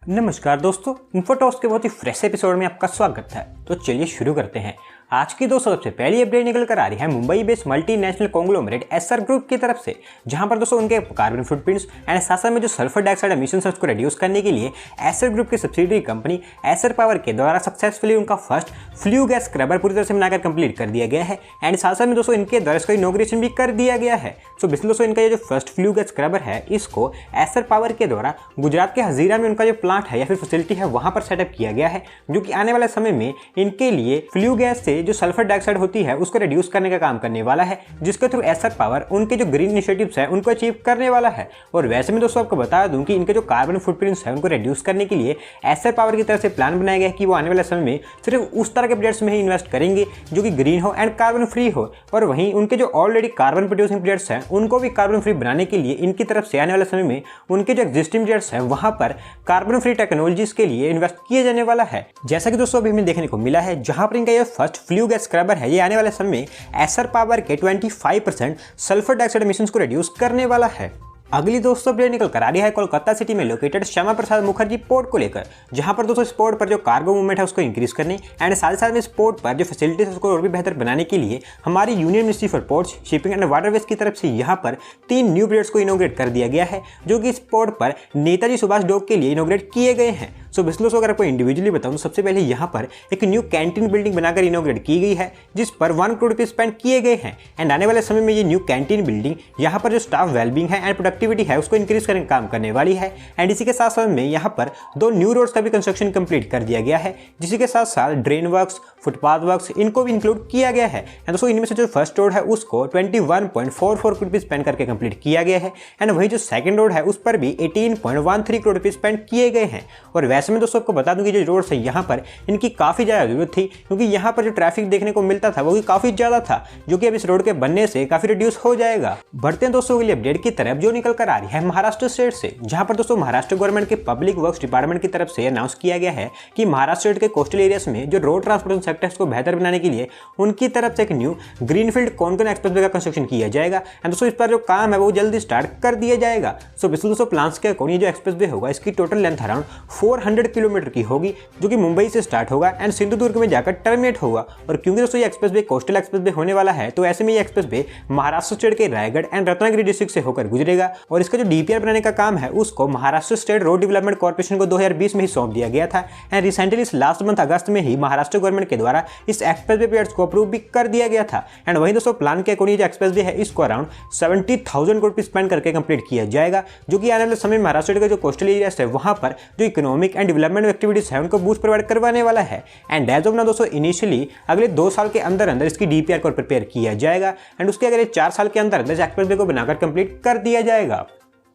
नमस्कार दोस्तों, इन्फोटॉक्स के बहुत ही फ्रेश एपिसोड में आपका स्वागत है। तो चलिए शुरू करते हैं। आज की दोस्तों सबसे पहली अपडेट निकल कर आ रही है Mumbai based multinational conglomerate SR group की तरफ से, जहां पर दोस्तों उनके कार्बन फुटप्रिंट्स एंड साथ में जो सल्फर डाइऑक्साइड एमिशंस को रिड्यूस करने के लिए एसआर ग्रुप की सब्सिडरी कंपनी एसआर पावर के द्वारा सक्सेसफुली उनका फर्स्ट फ्लू गैस स्क्रबर पूरी तरह से बनाकर कंप्लीट कर दिया गया है। एंड साथ में दोस्तों इनके द्वारा इसका इनॉग्रेशन भी कर दिया गया है। सो बेसिकली दोस्तों इनका ये जो फर्स्ट फ्लू गैस स्क्रबर है, इसको एसआर पावर के द्वारा गुजरात के हजीरा में उनका जो प्लांट है या फिर फैसिलिटी है वहां पर सेटअप किया गया है, जो कि आने वाले समय में इनके लिए फ्लू गैस से जो सल्फर डाइऑक्साइड होती है उसको रिड्यूस करने का काम करने वाला है, जिसके थ्रू एसआर पावर उनके जो ग्रीन इनिशिएटिव्स है उनको अचीव करने वाला है। और वैसे में दोस्तों आपको बता दूं कि इनके जो कार्बन फुटप्रिंट्स है उनको रिड्यूस करने के लिए एसआर पावर की तरफ से प्लान बनाया गया है कि वो आने वाले समय में सिर्फ उस तरह के प्रोजेक्ट्स में ही इन्वेस्ट करेंगे जो कि ग्रीन हो एंड कार्बन फ्री हो। और वहीं उनके जो ऑलरेडी कार्बन प्रोड्यूसिंग प्रोजेक्ट्स हैं उनको भी कार्बन फ्री बनाने के लिए इनकी तरफ से आने वाले समय में उनके जो एग्जिस्टिंग प्रोजेक्ट्स हैं वहां पर कार्बन फ्री टेक्नोलॉजीज के लिए इन्वेस्ट किया जाने वाला है। जैसा कि दोस्तों अभी हमें देखने को मिला है, जहां पर इनका ये फर्स्ट फ्लू गैस स्क्रबर है, ये आने वाले समय में एसआर पावर के 25% सल्फर डाइऑक्साइड एमिशंस को रिड्यूस करने वाला है। अगली दोस्तों अपडेट निकल कर आ रही है कोलकाता सिटी में लोकेटेड श्यामा प्रसाद मुखर्जी पोर्ट को लेकर, जहां पर दोस्तों इस पोर्ट पर जो कार्गो मूवमेंट है उसको इंक्रीज करने एंड साथ ही साथ में इस पोर्ट पर जो फैसिलिटीज उसको और भी बेहतर बनाने के लिए हमारी union ministry for ports, shipping and waterways की तरफ से यहाँ पर 3 न्यू प्रोजेक्ट्स को इनोग्रेट कर दिया गया है, जो कि इस पोर्ट पर नेताजी सुभाष डॉक के लिए इनोग्रेट किए गए हैं। सो बिस्लो अगर आपको इंडिविजुअली बताऊं, सबसे पहले यहाँ पर एक न्यू कैंटीन बिल्डिंग बनाकर इनोग्रेट की गई है, जिस पर 1 करोड़ रुपये स्पेंड किए गए हैं। एंड आने वाले समय में ये न्यू कैंटीन बिल्डिंग यहाँ पर जो स्टाफ वेलबींग है एंड प्रोडक्टिविटी है उसको इंक्रीज करने का काम करने वाली है। एंड इसी के साथ साथ में यहाँ पर 2 न्यू रोड्स का भी कंस्ट्रक्शन कंप्लीट कर दिया गया है, जिसी के साथ साथ ड्रेन वर्क्स, फुटपाथ वर्क्स इनको भी इंक्लूड किया गया है। एंड दोस्तों इनमें से जो फर्स्ट रोड है उसको 21.44 करोड़ रुपये स्पेंड करके कंप्लीट किया गया है। एंड वही जो सेकंड रोड है उस पर भी 18.13 करोड़ रुपये स्पेंड किए गए हैं। और वैसे में दोस्तों आपको बता दूं कि जो रोड्स है यहाँ पर इनकी काफ़ी ज़्यादा जरूरत थी, क्योंकि यहाँ पर जो ट्रैफिक देखने को मिलता था वो भी काफ़ी ज़्यादा था, जो कि अब इस रोड के बनने से काफ़ी रिड्यूस हो जाएगा। बढ़ते हैं दोस्तों अगली अपडेट की तरफ, जो निकल कर आ रही है महाराष्ट्र स्टेट से, जहाँ पर दोस्तों महाराष्ट्र गवर्नमेंट के पब्लिक वर्क्स डिपार्टमेंट की तरफ से अनाउंस किया गया है कि महाराष्ट्र स्टेट के कोस्टल एरियाज में जो रोड ट्रांसपोर्टेशन सेक्टर्स को बेहतर बनाने के लिए उनकी तरफ से एक न्यू ग्रीनफील्ड कोंकण एक्सप्रेसवे का कंस्ट्रक्शन किया जाएगा। एंड दोस्तों इस पर जो काम है वो जल्दी स्टार्ट कर दिया जाएगा। सो दोस्तों प्लान्स के अकॉर्डिंग जो एक्सप्रेसवे होगा इसकी टोटल लेंथ अराउंड 400 किलोमीटर की होगी, जो कि मुंबई से स्टार्ट होगा एंड सिंधुदुर्ग में जाकर टर्मिनेट होगा। और क्योंकि दोस्तों ये एक्सप्रेसवे कोस्टल एक्सप्रेसवे होने वाला है, तो ऐसे में ये एक्सप्रेसवे महाराष्ट्र स्टेट के रायगढ़ एंड रत्नागिरी डिस्ट्रिक्ट से होकर गुजरेगा। और इसका जो डीपीआर बनाने का काम है उसको Maharashtra state road development corporation को 2020 में ही सौंप दिया गया था। एंड रिसेंटली इस लास्ट मंथ अगस्त में ही महाराष्ट्र गवर्नमेंट के द्वारा इस एक्सप्रेसवे प्रोजेक्ट्स को अप्रूव भी कर दिया गया था। एंड वहीं दोस्तों प्लान के अकॉर्डिंग जो एक्सप्रेसवे है इसको अराउंड 70,000 करोड़ स्पेंड करके कंप्लीट किया जाएगा, जो कि आने वाले समय में महाराष्ट्र के जो कोस्टल एरियाज है वहां पर जो इकोनॉमिक एंड डेवलपमेंट एक्टिविटीज है उनको बूस्ट प्रोवाइड करवाने वाला है। एंड एज ऑफ नाउ दोस्तों इनिशियली अगले 2 साल के अंदर अंदर इसकी डीपीआर को प्रिपेयर किया जाएगा एंड उसके अगले 4 साल के अंदर अंदर एक्सप्रेसवे को बनाकर कंप्लीट कर दिया जाएगा।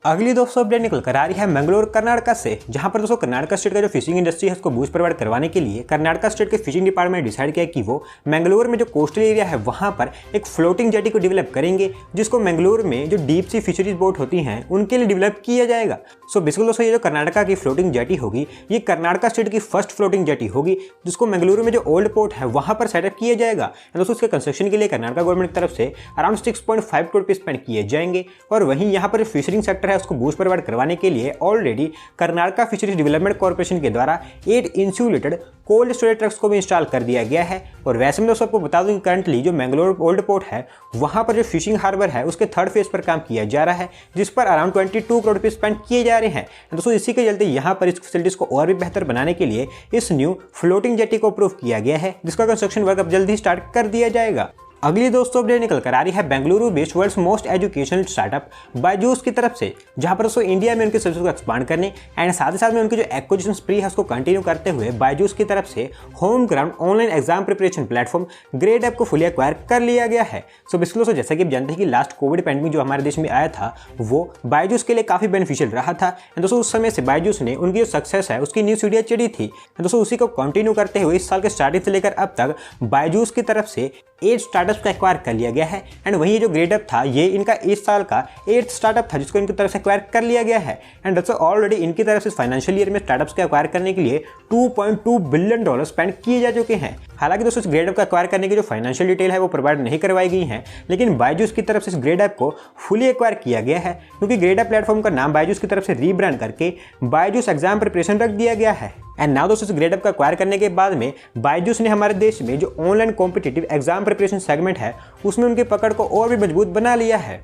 अगली दोस्तों अपडेट निकल कर आ रही है मंगलोर कर्नाटका से, जहां पर दोस्तों कर्नाटका स्टेट का जो फिशिंग इंडस्ट्री है उसको बूस्ट प्रोवाइड करवाने के लिए कर्नाटका स्टेट के फिशिंग डिपार्टमेंट ने डिसाइड किया कि वो मंगलोर में जो कोस्टल एरिया है वहां पर एक फ्लोटिंग जेटी को डेवलप करेंगे, जिसको मंगलोर में जो डीप सी फिशरीज बोट होती हैं उनके लिए डेवलप किया जाएगा। सो बेसिकली दोस्तों ये जो कर्नाटका की फ्लोटिंग जेटी होगी ये कर्नाटका स्टेट की फर्स्ट फ्लोटिंग जेटी होगी, जिसको मंगलुरु में जो ओल्ड पोर्ट है वहां पर सेटअप किया जाएगा। दोस्तों इसके कंस्ट्रक्शन के लिए कर्नाटका गवर्नमेंट की तरफ से अराउंड 6.5 करोड़ रुपये स्पेंड किए जाएंगे। और वहीं यहाँ पर फिशरिंग सेक्टर है उसको बूस्ट प्रोवाइड करवाने के लिए already Karnataka fisheries development corporation के द्वारा 8 इंसुलेटेड कोल्ड स्टोरेज ट्रक्स को भी इंस्टॉल कर दिया गया है। और वैसे में दोस्तों आपको बता दूं कि करंटली जो मंगलोर ओल्ड पोर्ट है वहां पर जो फिशिंग हार्बर है उसके 3rd फेज पर काम किया जा रहा है, जिस पर अराउंड 22 करोड़ रुपये स्पेंड किए जा रहे हैं। दोस्तों इसी के चलते यहाँ पर इस फैसिलिटीज को और भी बेहतर बनाने के लिए इस न्यू फ्लोटिंग जेटी को अप्रूव किया गया है, जिसका कंस्ट्रक्शन वर्क अब जल्दी स्टार्ट कर दिया जाएगा। अगली दोस्तों अपडेट निकल कर आ रही है Bengaluru based world's most educational startup Byju's की तरफ से, जहां पर दोस्तों इंडिया में उनके सर्विस को एक्सपांड करने एंड साथ ही साथ में उनकी जो एक्विजिशन स्प्री है उसको कंटिन्यू करते हुए बायजूस की तरफ से home ground online exam preparation platform grade app को फुली एक्वायर कर लिया गया है। सो बेसिकली दोस्तों जैसा कि आप जानते हैं कि लास्ट कोविड पैंडेमिक जो हमारे देश में आया था वो बायजूस के लिए काफी बेनिफिशियल रहा था। दोस्तों उस समय से बायजूस ने उनकी जो सक्सेस है उसकी न्यू सीढ़ियां चढ़ी थी। दोस्तों उसी को कंटिन्यू करते हुए इस साल के स्टार्टिंग से लेकर अब तक बायजूस की तरफ से 8 स्टार्टअप्स को एक्वायर कर लिया गया है। एंड वहीं ये जो ग्रेडअप था ये इनका इस साल का 8th स्टार्टअप था जिसको इनकी तरफ से एक्वायर कर लिया गया है। एंड दोस्तों ऑलरेडी इनकी तरफ से फाइनेंशियल ईयर में स्टार्टअप्स को एक्वायर करने के लिए $2.2 बिलियन स्पेंड किए जा चुके हैं। हालांकि दोस्तों इस ग्रेडअप को एक्वायर करने की जो फाइनेंशियल डिटेल है वो प्रोवाइड नहीं करवाई गई है, लेकिन बायजूस की तरफ से इस ग्रेडअप को फुली एक्वायर किया गया है क्योंकि ग्रेडअप प्लेटफॉर्म का नाम बायजूस की तरफ से रीब्रांड करके बायजूस एग्जाम प्रिपरेशन रख दिया गया है। एंड नाउ दोस्तों इस ग्रेडअप का एक्वायर करने के बाद में बायजूस ने हमारे देश में जो online competitive exam preparation segment है उसमें उनकी पकड़ को और भी मजबूत बना लिया है।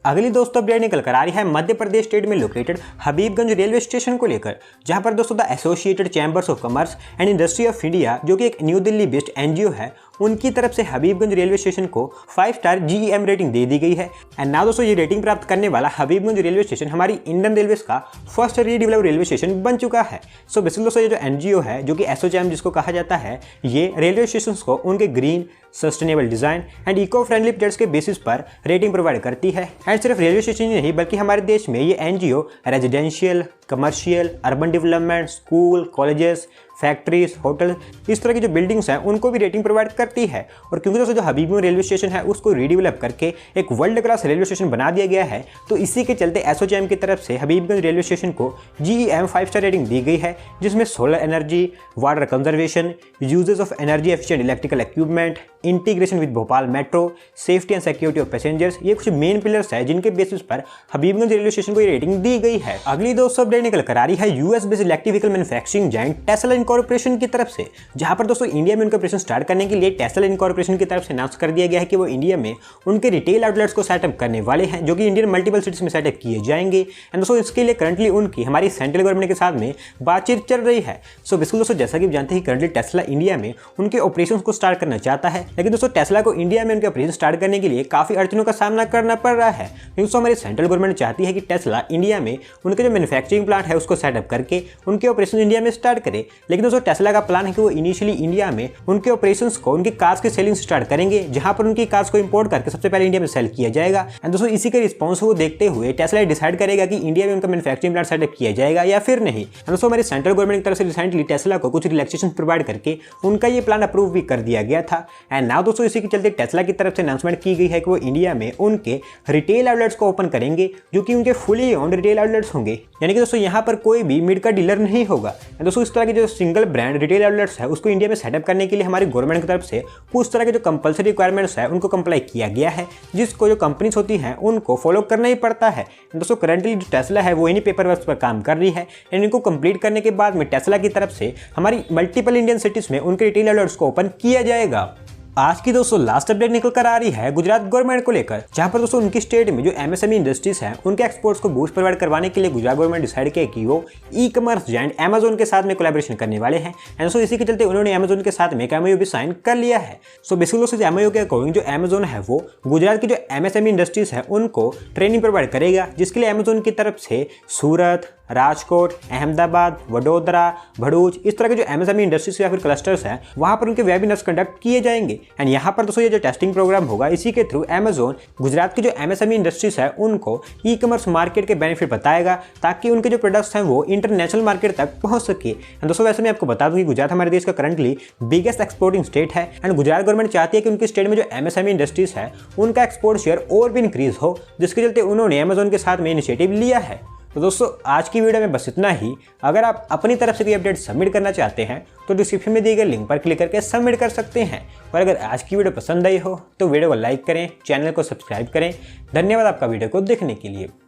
अगली दोस्तों अपडेट निकल कर आ रही है मध्य प्रदेश स्टेट में लोकेटेड हबीबगंज रेलवे स्टेशन को लेकर, जहां पर दोस्तों the associated chambers of commerce and industry of India जो कि एक न्यू दिल्ली बेस्ड एनजीओ है उनकी तरफ से हबीबगंज रेलवे स्टेशन को 5 स्टार GEM रेटिंग दे दी गई है। एंड नाउ दोस्तों ये रेटिंग प्राप्त करने वाला हबीबगंज रेलवे स्टेशन हमारी इंडियन रेलवेज का फर्स्ट रीडेवलप रेलवे स्टेशन बन चुका है। सो बेसिकली दोस्तों ये जो एनजीओ है जो कि एसोचैम जिसको कहा जाता है, ये रेलवे स्टेशन को उनके green, sustainable design and eco friendly projects के बेसिस पर रेटिंग प्रोवाइड करती है। एंड सिर्फ रेलवे स्टेशन ही नहीं बल्कि हमारे देश में ये NGO residential, commercial, urban development, school, colleges, factories, hotel, इस तरह की जो बिल्डिंग्स हैं उनको भी रेटिंग प्रोवाइड करती है। और क्योंकि दोस्तों जो हबीबगंज रेलवे स्टेशन है उसको रीडेवलप करके एक वर्ल्ड क्लास रेलवे स्टेशन बना दिया गया है, तो इसी के चलते एसोचैम की तरफ से हबीबगंज रेलवे स्टेशन को GEM 5 स्टार रेटिंग दी गई है, जिसमें solar energy, water conservation, uses of energy efficient electrical equipment, integration with Bhopal metro, safety and security of passengers, ये कुछ मेन पिलर्स है जिनके बेसिस पर हबीबगंज रेलवे स्टेशन को ये रेटिंग दी गई है। अगली दोस्तों अपडेट निकल कर आ रही है US based electric vehicle manufacturing giant Tesla incorporation की तरफ से, जहां पर दोस्तों इंडिया में उनका ऑपरेशन स्टार्ट करने के लिए टेस्ला इनकॉर्पोरेशन की तरफ से अनाउंस कर दिया गया है कि वो इंडिया में उनके रिटेल आउटलेट्स को सेटअप करने वाले हैं जो कि इंडियन मल्टीपल सिटीज में सेटअप किए जाएंगे। एंड दोस्तों इसके लिए करंटली उनकी हमारी सेंट्रल गवर्नमेंट के साथ में बातचीत चल रही है। सो बिल्कुल दोस्तों जैसा कि आप जानते हैं करंटली टेस्ला इंडिया में उनके ऑपरेशन को स्टार्ट करना चाहता है, लेकिन दोस्तों टेस्ला को इंडिया में उनके ऑपरेशन स्टार्ट करने के लिए काफी अड़चनों का सामना करना पड़ रहा है। दोस्तों हमारी सेंट्रल गवर्नमेंट चाहती है कि टेस्ला इंडिया में उनके जो मैन्युफैक्चरिंग प्लांट है उसको सेटअप करके उनके ऑपरेशन इंडिया में स्टार्ट करे, लेकिन दोस्तों टेस्ला का प्लान है कि वो इनिशियली इंडिया में उनके ऑपरेशंस को, उनकी कार्स की सेलिंग स्टार्ट करेंगे, जहां पर उनकी कार्स को इंपोर्ट करके सबसे पहले इंडिया में सेल किया जाएगा। एंड दोस्तों इसी के रिस्पॉन्स को देखते हुए टेस्ला डिसाइड करेगा कि इंडिया में उनका मैन्युफैक्चरिंग प्लांट सेटअप किया जाएगा या फिर नहीं। एंड दोस्तों हमारी सेंट्रल गवर्नमेंट की तरफ से रिसेंटली टेस्ला को कुछ रिलैक्सेशन प्रोवाइड करके उनका ये प्लान अप्रूव भी कर दिया गया था। एंड नाउ दोस्तों इसी के चलते टेस्ला की तरफ से अनाउंसमेंट की गई है कि वो इंडिया में उनके रिटेल आउटलेट्स को ओपन करेंगे जो कि उनके फुली ओन्ड रिटेल आउटलेट्स होंगे, यानी कि दोस्तों यहाँ पर कोई भी मिड का डीलर नहीं होगा। दोस्तों इस तरह के जो सिंगल ब्रांड रिटेल आउटलेट्स है उसको इंडिया में सेटअप करने के लिए हमारी गवर्नमेंट की तरफ से कुछ तरह के जो कंपलसरी रिक्वायरमेंट्स है उनको कंप्लाई किया गया है, जिसको जो कंपनीज होती हैं उनको फॉलो करना ही पड़ता है। दोस्तों करंटली जो टेस्ला है वो इन्हीं पेपर वर्क पर काम कर रही है, एंड इनको कंप्लीट करने के बाद में टेस्ला की तरफ से हमारी मल्टीपल इंडियन सिटीज में उनके रिटेल आउटलेट्स को ओपन किया जाएगा। आज की दोस्तों लास्ट अपडेट निकल कर आ रही है गुजरात गवर्नमेंट को लेकर, जहां पर दोस्तों उनकी स्टेट में जो MSME इंडस्ट्रीज हैं उनके एक्सपोर्ट्स को बूस्ट प्रोवाइड करवाने के लिए गुजरात गवर्नमेंट डिसाइड किया कि वो ई-कॉमर्स जायंट Amazon के साथ में कोलैबोरेशन करने वाले हैं। एंड सो इसी के चलते उन्होंने Amazon के साथ में एक MOU भी साइन कर लिया है। सो बेसिकली दोस्तों MOU के अकॉर्डिंग जो Amazon है वो गुजरात की जो MSME इंडस्ट्रीज है उनको ट्रेनिंग प्रोवाइड करेगा, जिसके लिए Amazon की तरफ से सूरत, राजकोट, अहमदाबाद, वडोदरा, भरूच, इस तरह के जो MSME इंडस्ट्रीज या फिर क्लस्टर्स हैं वहां पर उनके वेबिनार्स कंडक्ट किए जाएंगे। एंड यहाँ पर दोस्तों ये जो टेस्टिंग प्रोग्राम होगा इसी के थ्रू Amazon गुजरात की जो MSME इंडस्ट्रीज है उनको ई-कॉमर्स मार्केट के बेनिफिट बताएगा ताकि उनके जो प्रोडक्ट्स हैं वो इंटरनेशनल मार्केट तक पहुंच सके। एंड दोस्तों वैसे मैं आपको बता दूं कि गुजरात हमारे देश का करंटली बिगेस्ट एक्सपोर्टिंग स्टेट है, एंड गुजरात गवर्नमेंट चाहती है कि उनके स्टेट में जो MSME इंडस्ट्रीज है उनका एक्सपोर्ट शेयर और भी इंक्रीज हो, जिसके चलते उन्होंने Amazon के साथ में इनिशिएटिव लिया है। तो दोस्तों आज की वीडियो में बस इतना ही। अगर आप अपनी तरफ से कोई अपडेट सबमिट करना चाहते हैं तो डिस्क्रिप्शन में दिए गए लिंक पर क्लिक करके सबमिट कर सकते हैं। और अगर आज की वीडियो पसंद आई हो तो वीडियो को लाइक करें, चैनल को सब्सक्राइब करें। धन्यवाद आपका वीडियो को देखने के लिए।